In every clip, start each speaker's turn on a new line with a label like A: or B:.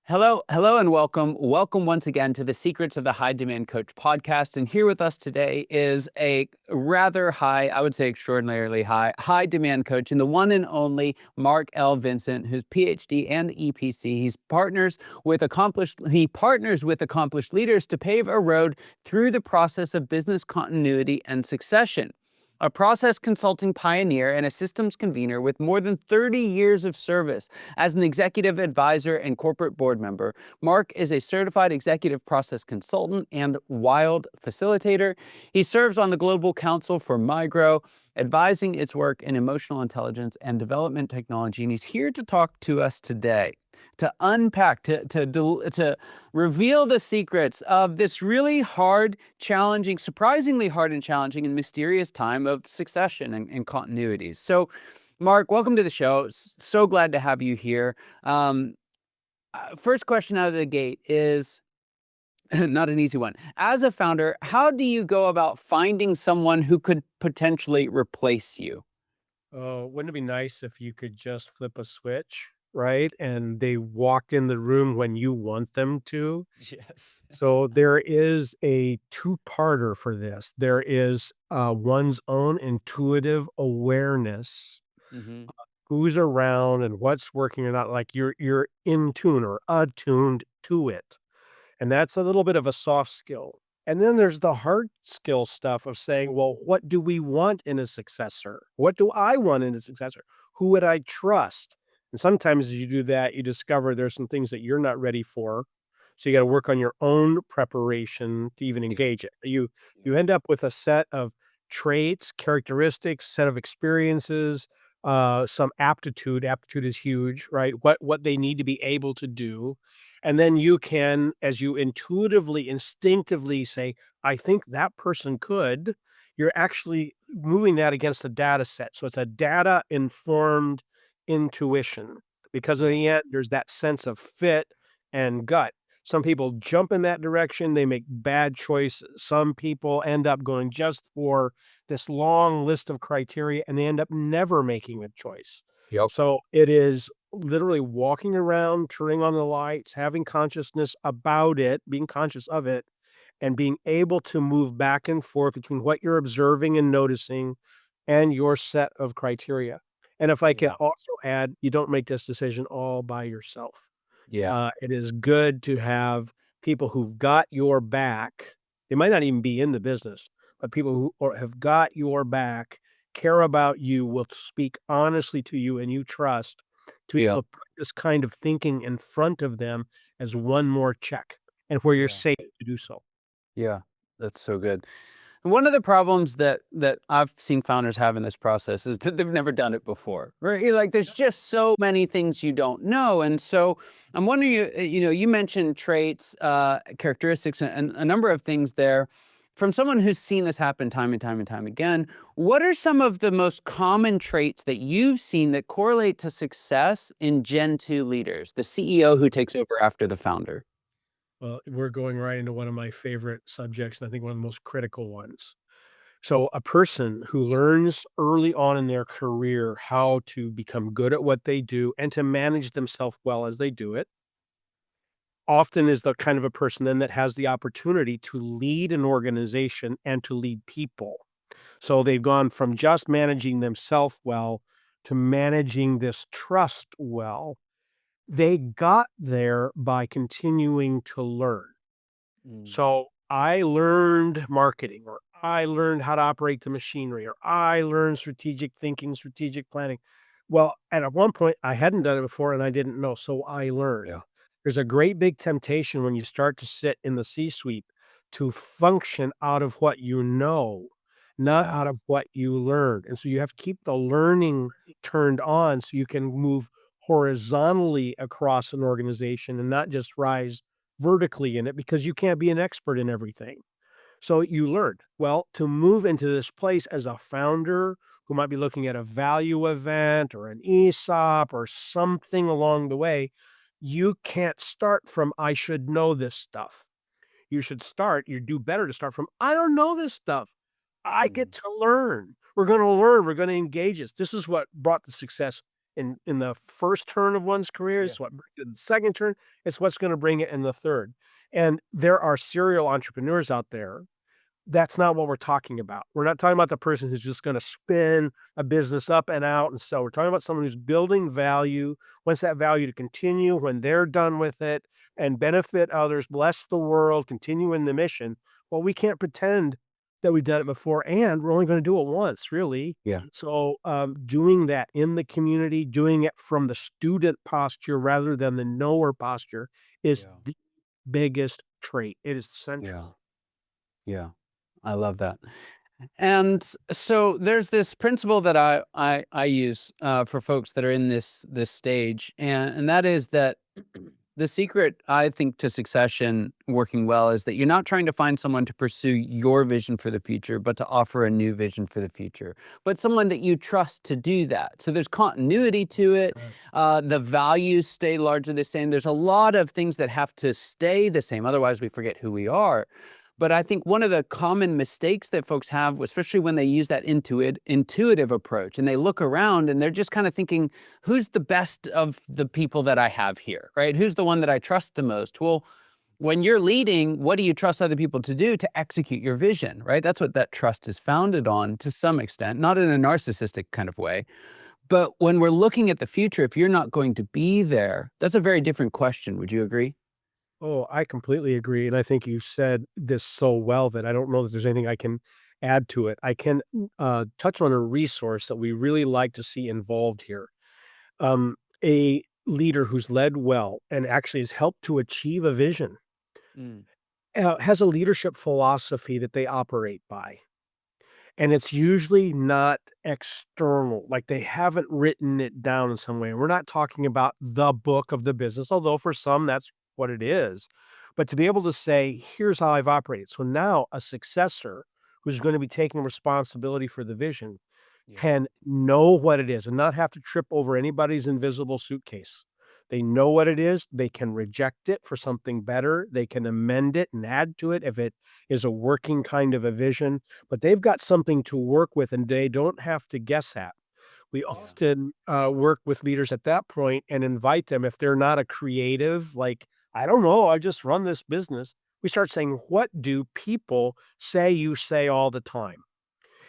A: Hello, and welcome. Welcome once again to the Secrets of the High Demand Coach podcast. And here with us today is a rather high, I would say extraordinarily high demand coach, and the one and only Mark L. Vincent, who's PhD and EPC. He partners with accomplished leaders to pave a road through the process of business continuity and succession. A process consulting pioneer and a systems convener with more than 30 years of service as an executive advisor and corporate board member, Mark is a certified executive process consultant and wild facilitator. He serves on the Global Council for Migro, advising its work in emotional intelligence and development technology. And he's here to talk to us today, to unpack, to reveal the secrets of this really hard, challenging, surprisingly hard and challenging and mysterious time of succession and continuities. So, Mark, welcome to the show. So glad to have you here. First question out of the gate is not an easy one. As a founder, how do you go about finding someone who could potentially replace you?
B: Oh, wouldn't it be nice if you could just flip a switch, right? And they walk in the room when you want them to.
A: Yes.
B: So there is a two-parter for this. There is one's own intuitive awareness,
A: Hmm.
B: who's around and what's working or not. Like you're in tune or attuned to it. And that's a little bit of a soft skill. And then there's the hard skill stuff of saying, well, what do we want in a successor? What do I want in a successor? Who would I trust? And sometimes as you do that, you discover there's some things that you're not ready for. So you got to work on your own preparation to even
A: Yeah.
B: engage it. You
A: Yeah.
B: you end up with a set of traits, characteristics, set of experiences, some aptitude. Aptitude is huge, right? What they need to be able to do, and then you can, as you intuitively, instinctively say, I think that person could, you're actually moving that against a data set. So it's a data informed intuition because in
A: Yeah.
B: the end, there's that sense of fit and gut. Some people jump in that direction, they make bad choices. Some people end up going just for this long list of criteria and they end up never making a choice.
A: Yep.
B: So it is literally walking around, turning on the lights, having consciousness about it, being conscious of it, and being able to move back and forth between what you're observing and noticing and your set of criteria. And if I can
A: Yeah.
B: also add, you don't make this decision all by yourself.
A: Yeah.
B: It is good to have people who've got your back. They might not even be in the business, but people who or have got your back, care about you, will speak honestly to you, and you trust to be
A: Yeah.
B: able to put this kind of thinking in front of them as one more check, and where you're
A: Yeah.
B: safe to do so.
A: Yeah. That's so good. And one of the problems that I've seen founders have in this process is that they've never done it before, right? Like, there's just so many things you don't know, and so I'm wondering, you mentioned traits, characteristics, and a number of things there. From someone who's seen this happen time and time and time again, what are some of the most common traits that you've seen that correlate to success in Gen 2 leaders, the CEO who takes over after the founder?
B: Well, we're going right into one of my favorite subjects, and I think one of the most critical ones. So, a person who learns early on in their career how to become good at what they do and to manage themselves well as they do it, often is the kind of a person then that has the opportunity to lead an organization and to lead people. So, they've gone from just managing themselves well to managing this trust well. They got there by continuing to learn.
A: Mm.
B: So I learned marketing, or I learned how to operate the machinery, or I learned strategic thinking, strategic planning. Well, and at one point I hadn't done it before and I didn't know. So I learned.
A: Yeah.
B: There's a great big temptation when you start to sit in the C suite to function out of what you know, not
A: Yeah.
B: out of what you learned. And so you have to keep the learning turned on so you can move horizontally across an organization and not just rise vertically in it because you can't be an expert in everything. So you learned. Well, to move into this place as a founder who might be looking at a value event or an ESOP or something along the way, you can't start from, I should know this stuff. You do better to start from, I don't know this stuff. I get
A: Mm.
B: to learn. We're going to learn. We're going to engage this. This is what brought the success in the first turn of one's career,
A: Yeah.
B: it's what brings it in the second turn, it's what's gonna bring it in the third. And there are serial entrepreneurs out there. That's not what we're talking about. We're not talking about the person who's just gonna spin a business up and out and sell. We're talking about someone who's building value, wants that value to continue when they're done with it and benefit others, bless the world, continue in the mission. Well, we can't pretend that we've done it before, and we're only gonna do it once, really.
A: Yeah.
B: So, doing that in the community, doing it from the student posture rather than the knower posture is
A: Yeah.
B: the biggest trait. It is
A: Yeah.
B: central.
A: Yeah. I love that. And so there's this principle that I use for folks that are in this stage, and that is that the secret, I think, to succession working well is that you're not trying to find someone to pursue your vision for the future, but to offer a new vision for the future, but someone that you trust to do that. So there's continuity to it.
B: Right.
A: The values stay largely the same. There's a lot of things that have to stay the same. Otherwise, we forget who we are. But I think one of the common mistakes that folks have, especially when they use that intuitive approach and they look around and they're just kind of thinking, who's the best of the people that I have here, right? Who's the one that I trust the most? Well, when you're leading, what do you trust other people to do to execute your vision, right? That's what that trust is founded on to some extent, not in a narcissistic kind of way. But when we're looking at the future, if you're not going to be there, that's a very different question. Would you agree?
B: Oh, I completely agree, and I think you said this so well that I don't know that there's anything I can add to it. I can, touch on a resource that we really like to see involved here. A leader who's led well and actually has helped to achieve a vision,
A: Mm,
B: has a leadership philosophy that they operate by. And it's usually not external, like, they haven't written it down in some way. We're not talking about the book of the business, although for some, that's what it is. But to be able to say, "Here's how I've operated." So now a successor who's gonna be taking responsibility for the vision
A: yeah.
B: can know what it is and not have to trip over anybody's invisible suitcase. They know what it is, they can reject it for something better, they can amend it and add to it if it is a working kind of a vision, but they've got something to work with and they don't have to guess at. We
A: Yeah.
B: often, work with leaders at that point and invite them if they're not a creative, like, "I don't know, I just run this business." We start saying, "What do people say you say all the time?"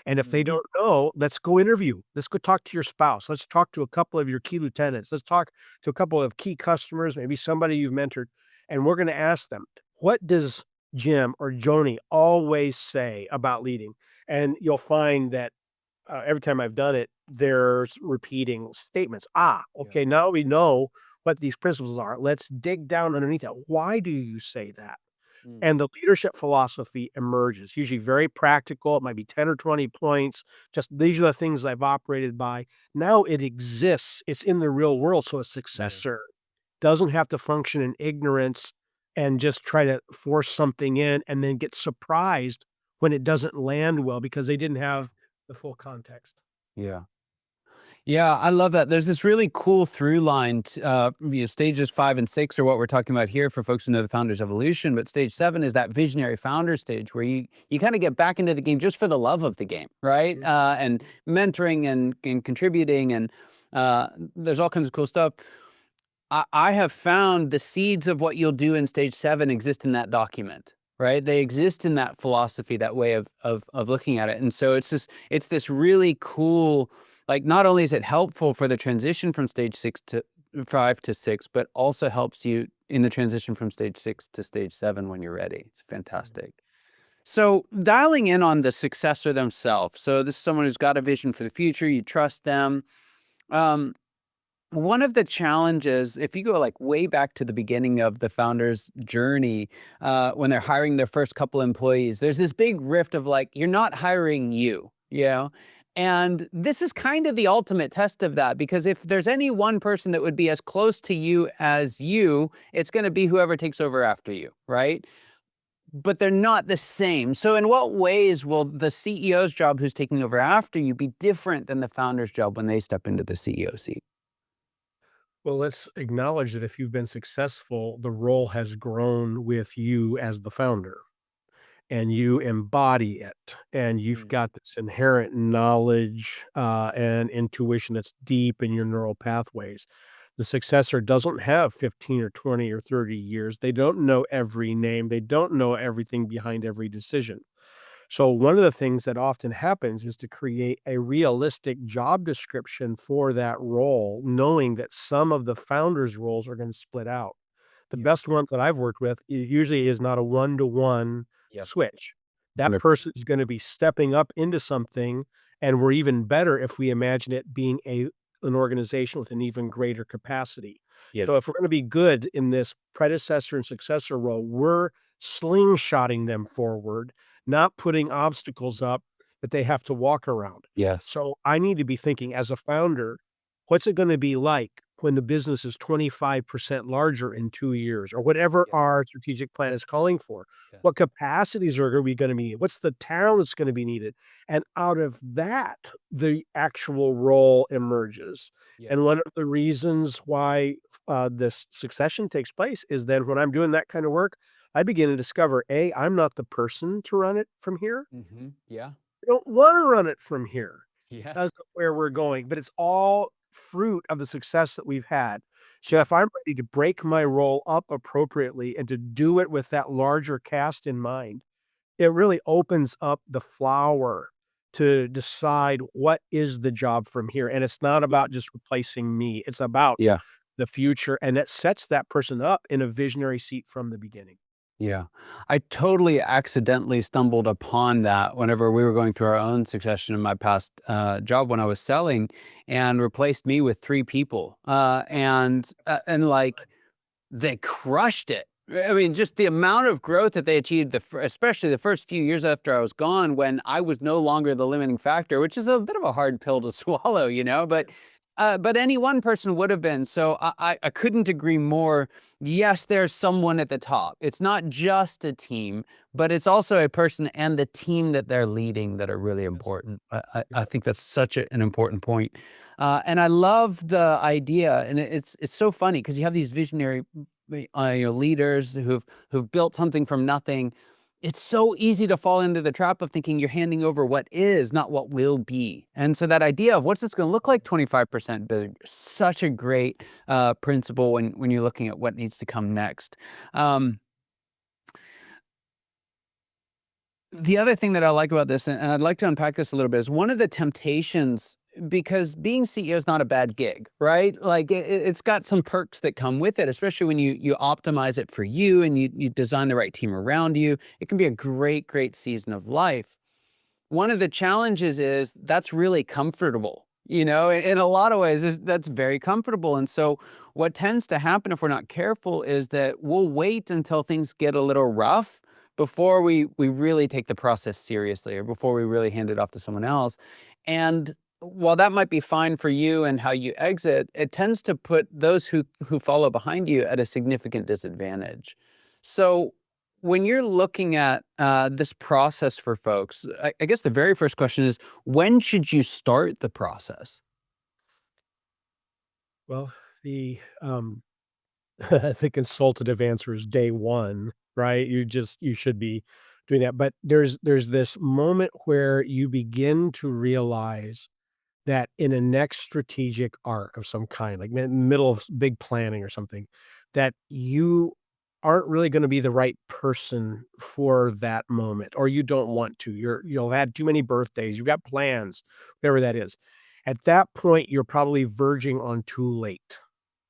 B: And if they
A: Mm,
B: don't know, let's go interview. Let's go talk to your spouse. Let's talk to a couple of your key lieutenants. Let's talk to a couple of key customers, maybe somebody you've mentored, and we're gonna ask them, "What does Jim or Joni always say about leading?" And you'll find that, every time I've done it, there's repeating statements. "Ah,
A: yeah.
B: okay, now we know what these principles are. Let's dig down underneath that. Why do you say that?"
A: Mm,
B: And the leadership philosophy emerges, usually very practical. It might be 10 or 20 points. Just these are the things I've operated by. Now it exists. It's in the real world. So a
A: yeah.
B: successor doesn't have to function in ignorance and just try to force something in and then get surprised when it doesn't land well because they didn't have the full context.
A: Yeah. Yeah, I love that. There's this really cool through line. Stages 5 and 6 are what we're talking about here for folks who know the founder's evolution. But stage 7 is that visionary founder stage where you kind of get back into the game just for the love of the game, right?
B: Mhm.
A: And mentoring and contributing, and there's all kinds of cool stuff. I have found the seeds of what you'll do in stage 7 exist in that document, right? They exist in that philosophy, that way of looking at it. And so it's this really cool, like, not only is it helpful for the transition from stage 6 to 5 to 6, but also helps you in the transition from stage 6 to stage 7 when you're ready. It's fantastic. So dialing in on the successor themselves. So this is someone who's got a vision for the future, you trust them. Um, One of the challenges, if you go like way back to the beginning of the founder's journey, when they're hiring their first couple employees, there's this big rift of like, you're not hiring you, you know? And this is kind of the ultimate test of that, because if there's any one person that would be as close to you as you, it's going to be whoever takes over after you, right? But they're not the same. So, in what ways will the CEO's job who's taking over after you be different than the founder's job when they step into the CEO seat?
B: Well, let's acknowledge that if you've been successful, the role has grown with you as the founder. and you embody it, and you've
A: Mm.
B: got this inherent knowledge, and intuition that's deep in your neural pathways. The successor doesn't have 15 or 20 or 30 years. They don't know every name. They don't know everything behind every decision. So one of the things that often happens is to create a realistic job description for that role, knowing that some of the founders' roles are going to split out. The
A: Yeah.
B: best one that I've worked with usually is not a one-to-one
A: Yep.
B: switch. That
A: 100.
B: person is going to be stepping up into something, and we're even better if we imagine it being an organization with an even greater capacity.
A: Yep.
B: So if we're going to be good in this predecessor and successor role, we're slingshotting them forward, not putting obstacles up that they have to walk around.
A: Yes.
B: So I need to be thinking as a founder, what's it gonna be like when the business is 25% larger in 2 years or whatever
A: Yes.
B: our strategic plan is calling for?
A: Yes.
B: What capacities are we gonna be needed? What's the talent that's gonna be needed? And out of that, the actual role emerges.
A: Yes.
B: And one of the reasons why, this succession takes place is that when I'm doing that kind of work, I begin to discover, A, I'm not the person to run it from here.
A: Yeah.
B: I don't wanna run it from here.
A: Yeah.
B: That's not where we're going, but it's all fruit of the success that we've had. So
A: Yeah.
B: if I'm ready to break my role up appropriately and to do it with that larger cast in mind, it really opens up the flower to decide what is the job from here, and it's not about just replacing me, it's about
A: Yeah.
B: the future, and it sets that person up in a visionary seat from the beginning.
A: Yeah. I totally accidentally stumbled upon that whenever we were going through our own succession in my past job when I was selling and replaced me with 3 people. And like they crushed it. I mean, just the amount of growth that they achieved, especially the first few years after I was gone, when I was no longer the limiting factor, which is a bit of a hard pill to swallow, you know. But any one person would have been. So I couldn't agree more. Yes, there's someone at the top. It's not just a team, but it's also a person and the team that they're leading that are really
B: Yes.
A: important. I
B: Yeah.
A: think that's such an important point. And I love the idea, and it's so funny because you have these visionary leaders who've built something from nothing. It's so easy to fall into the trap of thinking you're handing over what is, not what will be. And so that idea of what's this going to look like 25% big, such a great principle when you're looking at what needs to come next. Um, The other thing that I like about this, and I'd like to unpack this a little bit, is one of the temptations because being CEO is not a bad gig, right? Like it's got some perks that come with it, especially when you optimize it for you and you design the right team around you. It can be a great season of life. One of the challenges is that's really comfortable, in a lot of ways, that's very comfortable. And so what tends to happen if we're not careful is that we'll wait until things get a little rough before we really take the process seriously or before we really hand it off to someone else. And while that might be fine for you and how you exit, it tends to put those who follow behind you at a significant disadvantage. So when you're looking at this process for folks, I guess the very first question is, when should you start the process?
B: Well, the consultative answer is day 1, right? You should be doing that, but there's this moment where you begin to realize that in a next strategic arc of some kind, like middle of big planning or something, that you aren't really gonna be the right person for that moment, or you don't want to. You'll have had too many birthdays, you've got plans, whatever that is. At that point, you're probably verging on too late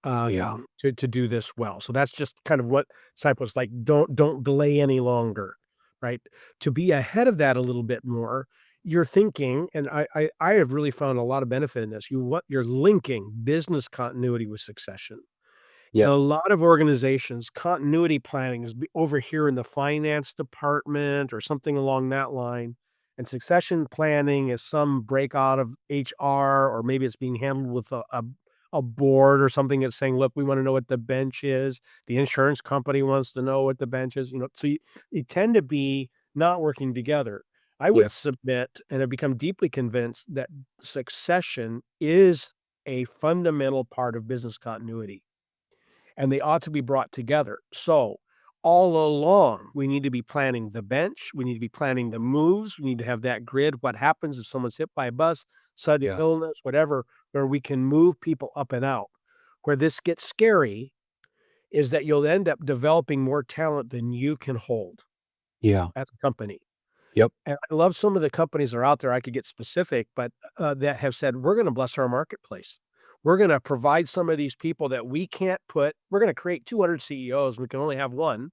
A: Yeah.
B: to do this well. So that's just kind of what disciples like, don't delay any longer, right? To be ahead of that a little bit more, you're thinking, and I have really found a lot of benefit in this. You're linking business continuity with succession. In a
A: Yes.
B: lot of organizations, continuity planning is over here in the finance department or something along that line, and succession planning is some breakout of HR, or maybe it's being handled with a board or something that's saying, "Look, we wanna know what the bench is." The insurance company wants to know what the bench is, so you tend to be not working together. I would
A: Yeah.
B: submit, and I've become deeply convinced that succession is a fundamental part of business continuity, and they ought to be brought together. So, all along, we need to be planning the bench, we need to be planning the moves, we need to have that grid, what happens if someone's hit by a bus, sudden
A: Yeah.
B: illness, whatever, where we can move people up and out. Where this gets scary is that you'll end up developing more talent than you can hold
A: Yeah.
B: at the company.
A: Yep.
B: And I love some of the companies that are out there, I could get specific, but, that have said, "We're gonna bless our marketplace. We're gonna provide some of these people that we can't put we're gonna create 200 CEOs, we can only have 1.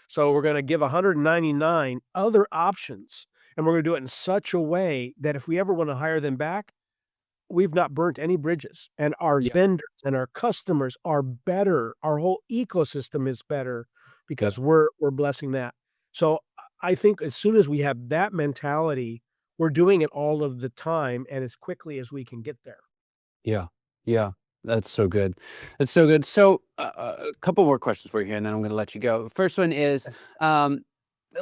B: So we're gonna give 199 other options, and we're gonna do it in such a way that if we ever wanna hire them back, we've not burnt any bridges, and our
A: Yeah.
B: vendors and our customers are better. Our whole ecosystem is better
A: Yeah.
B: because we're blessing that. So I think as soon as we have that mentality, we're doing it all of the time and as quickly as we can get there.
A: Yeah. Yeah. That's so good. That's so good. So, a couple more questions for you here, and then I'm going to let you go. First one is, um,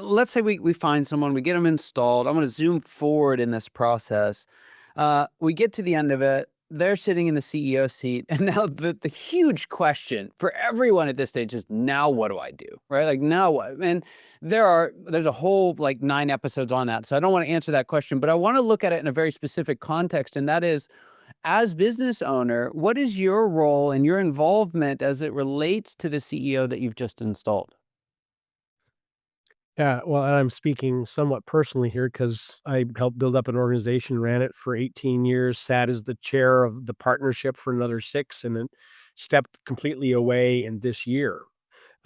A: let's say we find someone, we get them installed. I'm going to zoom forward in this process. We get to the end of it. They're sitting in the CEO seat, and now the huge question for everyone at this stage is, now what do I do? Right? Like, now what? And there's a whole like 9 episodes on that, so I don't want to answer that question, but I want to look at it in a very specific context, and that is, as business owner, what is your role and your involvement as it relates to the CEO that you've just installed?
B: Yeah, well, and I'm speaking somewhat personally here because I helped build up an organization, ran it for 18 years, sat as the chair of the partnership for another 6, and then stepped completely away in this year.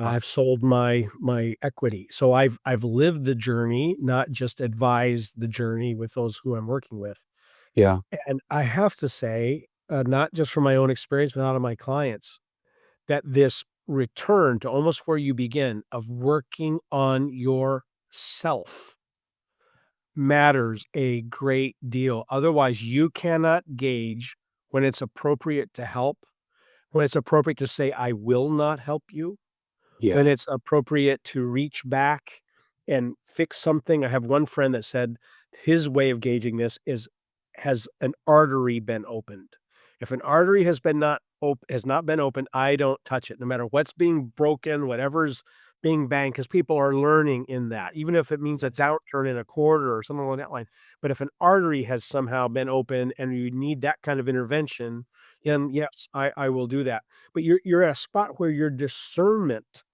A: Wow.
B: I've sold my equity. So I've lived the journey, not just advised the journey with those who I'm working with.
A: Yeah.
B: And I have to say, not just from my own experience, but out of my clients, that this return to almost where you begin of working on yourself matters a great deal. Otherwise, you cannot gauge when it's appropriate to help, when it's appropriate to say, I will not help you,
A: Yeah.
B: when it's appropriate to reach back and fix something. I have one friend that said his way of gauging this is, has an artery been opened? If an artery has not been opened, I don't touch it, no matter what's being broken, whatever's being banged, because people are learning in that, even if it means a downturn in a quarter or something along that line. But if an artery has somehow been opened and you need that kind of intervention, then yes, I will do that. But you're at a spot where your discernment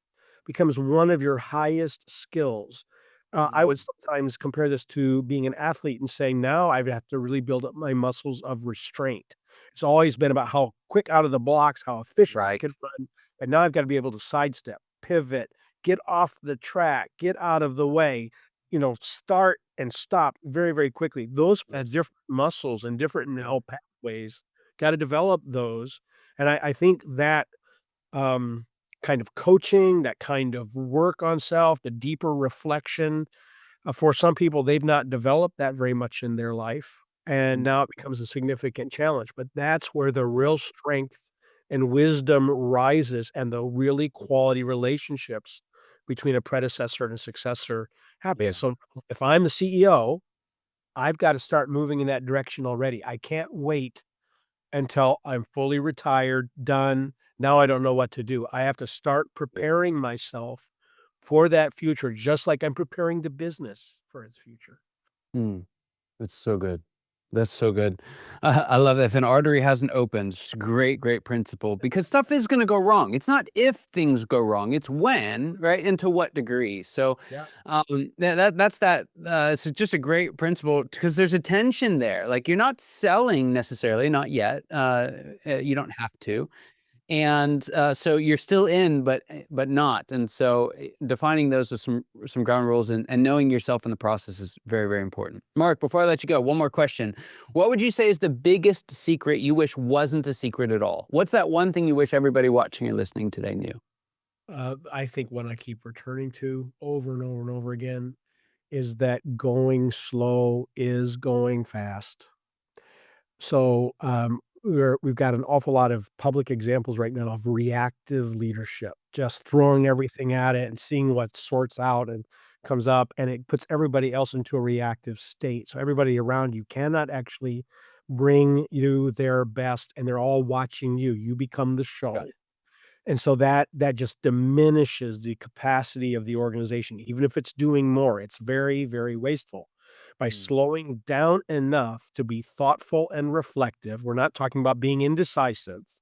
B: becomes one of your highest skills. I
A: Mm.
B: would sometimes compare this to being an athlete and saying, now I have to really build up my muscles of restraint. It's always been about how quick out of the blocks, how efficient I
A: Right.
B: could run, and now I've got to be able to sidestep, pivot, get off the track, get out of the way, start and stop very, very quickly. Those are
A: Yes.
B: different muscles and different neural pathways. Got to develop those, and I think that um, kind of coaching, that kind of work on self, the deeper reflection. For some people, they've not developed that very much in their life, and
A: Mm.
B: now it becomes a significant challenge. But that's where the real strength and wisdom rises, and the really quality relationships between a predecessor and a successor happen.
A: Yeah.
B: So if I'm the CEO, I've got to start moving in that direction already. I can't wait until I'm fully retired, done. Now I don't know what to do. I have to start preparing myself for that future, just like I'm preparing the business for its future.
A: Mm. That's so good. That's so good. I love that. If an artery hasn't opened, it's a great, great principle, because stuff is going to go wrong. It's not if things go wrong, it's when, right? And to what degree. So,
B: Yeah.
A: that's that. It's just a great principle, because there's a tension there. Like, you're not selling necessarily, not yet. You don't have to, and so you're still in, but not. And so, defining those with some ground rules, and knowing yourself in the process is very, very important. Mark, before I let you go, one more question. What would you say is the biggest secret you wish wasn't a secret at all? What's that one thing you wish everybody watching or listening today knew?
B: I think one I keep returning to over and over and over again is that going slow is going fast. So, we've got an awful lot of public examples right now of reactive leadership, just throwing everything at it and seeing what sorts out and comes up, and it puts everybody else into a reactive state. So everybody around you cannot actually bring you their best, and they're all watching you. You become the
A: Got
B: show.
A: it.
B: And so that just diminishes the capacity of the organization. Even if it's doing more, it's very, very wasteful. By
A: Mm.
B: slowing down enough to be thoughtful and reflective, we're not talking about being indecisive.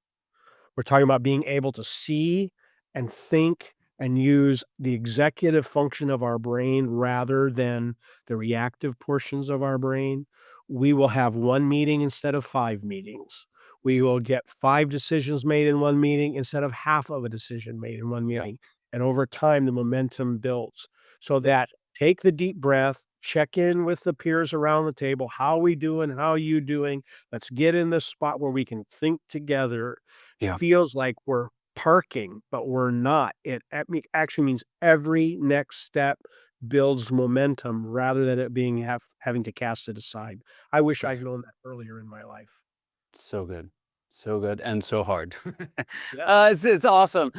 B: We're talking about being able to see and think and use the executive function of our brain rather than the reactive portions of our brain. We will have one meeting instead of 5 meetings. We will get 5 decisions made in one meeting instead of half of a decision made in one
A: Yeah.
B: meeting. And over time, the momentum builds. So that take the deep breath, check in with the peers around the table. How we doing? How you doing? Let's get in this spot where we can think together.
A: Yeah.
B: Feels like we're parking, but we're not. Actually means every next step builds momentum rather than it being having to cast it aside. I wish I'd known that earlier in my life.
A: So good. So good and so hard.
B: Yeah.
A: It's awesome.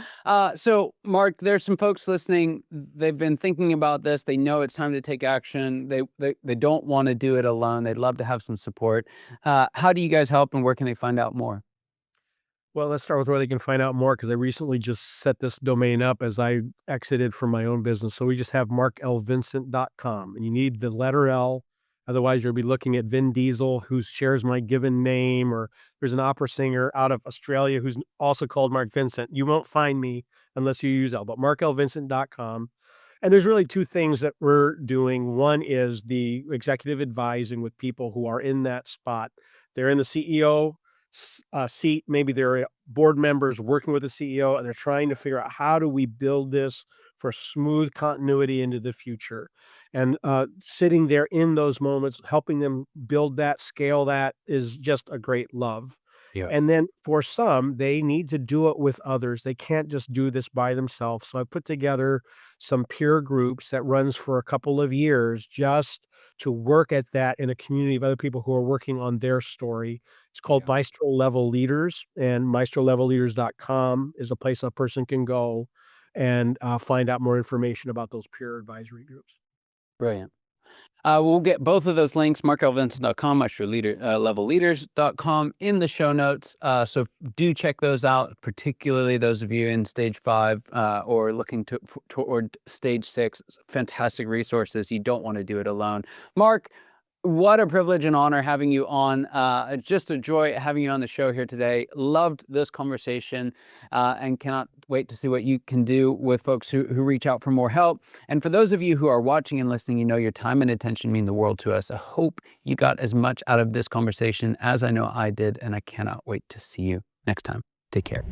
A: So, Mark, there's some folks listening. They've been thinking about this. They know it's time to take action. They don't want to do it alone. They'd love to have some support. How do you guys help, and where can they find out more?
B: Well, let's start with where they can find out more because I recently just set this domain up as I exited from my own business. So we just have marklvincent.com and you need the letter L. Otherwise, you'll be looking at Vin Diesel, who shares my given name, or there's an opera singer out of Australia who's also called Mark Vincent. You won't find me unless you use L, but marklvincent.com. And there's really 2 things that we're doing. One is the executive advising with people who are in that spot. They're in the CEO seat. Maybe they're board members working with the CEO, and they're trying to figure out how do we build this for smooth continuity into the future. And sitting there in those moments, helping them build that, scale that is just a great love.
A: Yeah.
B: And then for some, they need to do it with others. They can't just do this by themselves. So I put together some peer groups that runs for a couple of years just to work at that in a community of other people who are working on their story. It's called
A: Yeah.
B: Maestro Level Leaders, and maestrolevelleaders.com is a place a person can go and find out more information about those peer advisory groups.
A: Brilliant. We'll get both of those links, markelvincent.com, levelleaders.com, in the show notes. So do check those out, particularly those of you in stage 5 or looking toward stage 6. Fantastic resources. You don't want to do it alone. Mark, what a privilege and honor having you on. Just a joy having you on the show here today. Loved this conversation and cannot wait to see what you can do with folks who reach out for more help. And for those of you who are watching and listening, you know your time and attention mean the world to us. I hope you got as much out of this conversation as I know I did, and I cannot wait to see you next time. Take care.